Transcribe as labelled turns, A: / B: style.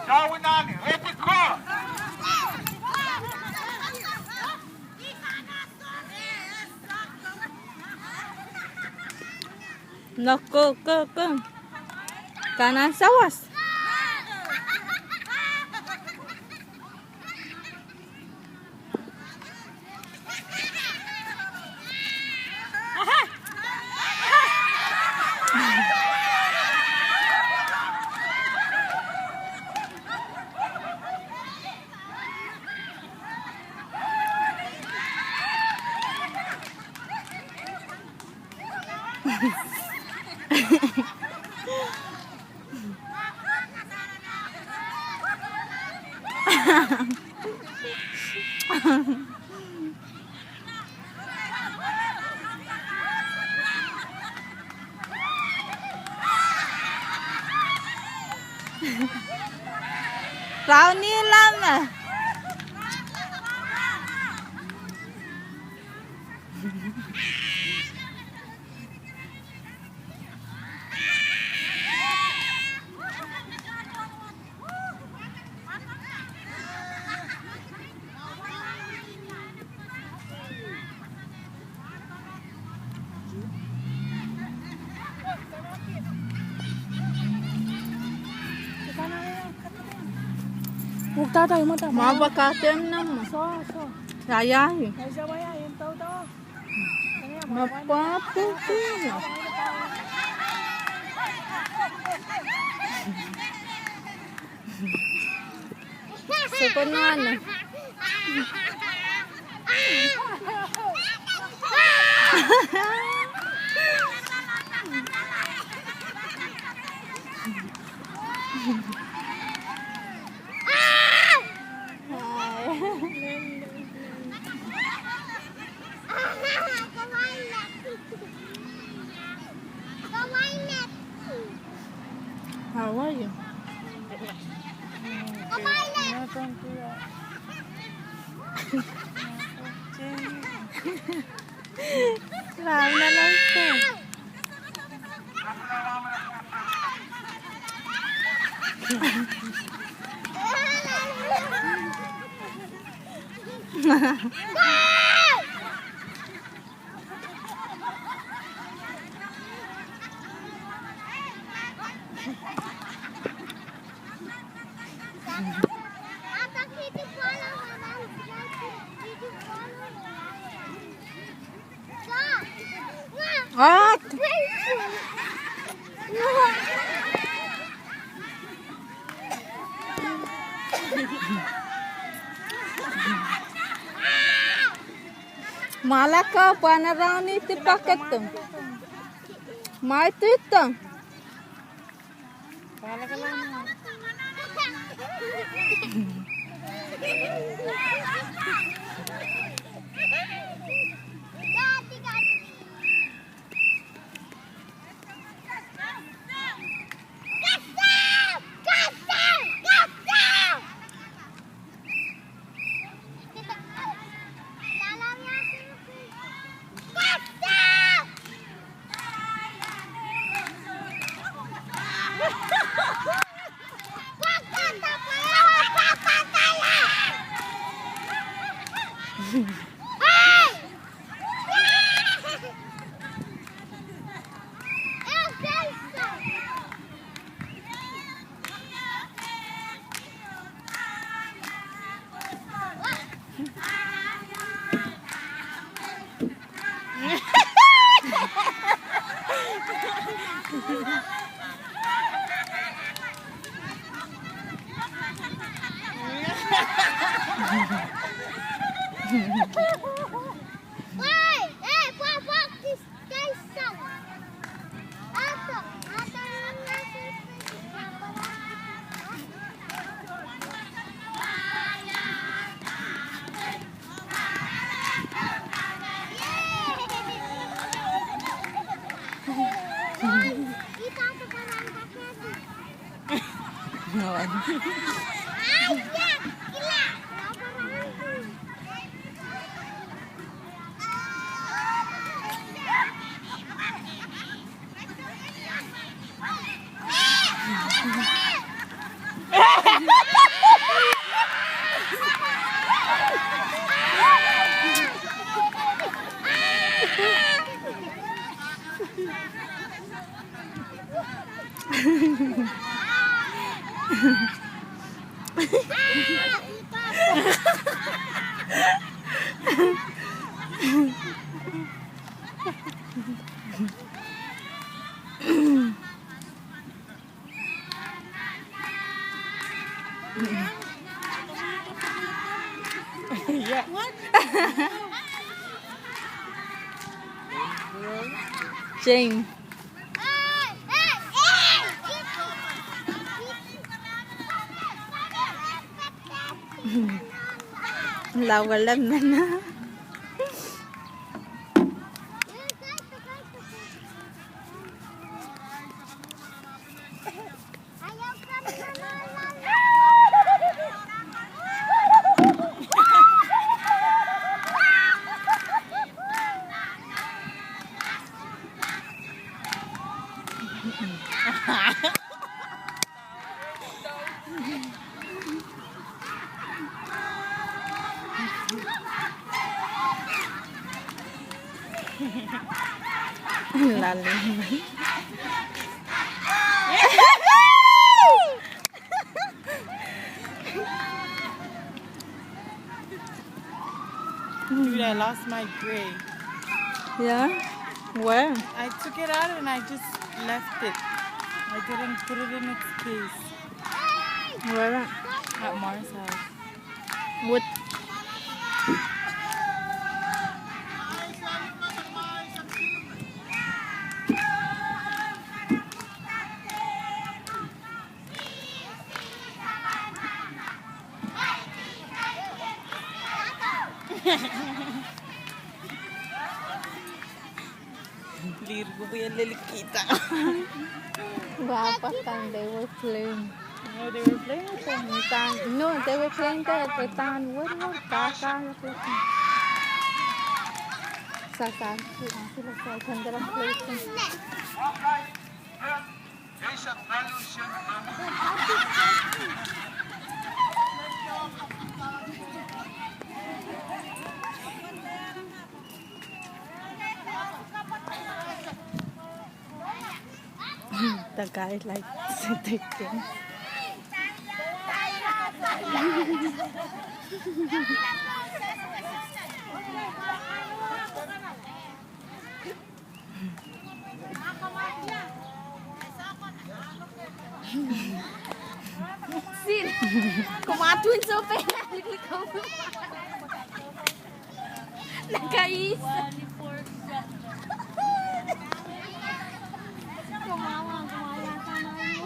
A: Daunani, repiko.
B: No, ke. Kanan sawas. Rau nilam ah.
C: Huwag tatay mo ta.
B: Mabakatem naman.
C: So.
B: Sayahin.
C: Ay sa maya, yung tao.
B: Mapaputin. Sipon na ano. How are you? Lama na lang ito. What? Malaka panarani tipaket tu. Mai tu itu.
C: Yeah.
B: Jane. Lawalan na na. Lalim.
C: Dude, I lost my gray.
B: Yeah? Where?
C: I took it out and I just left it. I didn't put it in its case.
B: Where at?
C: At Mars' house.
B: What?
C: Lirgo ko yan lilikita.
B: Wapatan, they were playing.
C: No, they were playing with them.
B: No, they were playing that. Retan, what? Kaka. Sasa. Sila sa kandalang place. The guy like sitting.
A: Sin, kumatuin sa pera. Nakaisa. Kumawa ka na mo.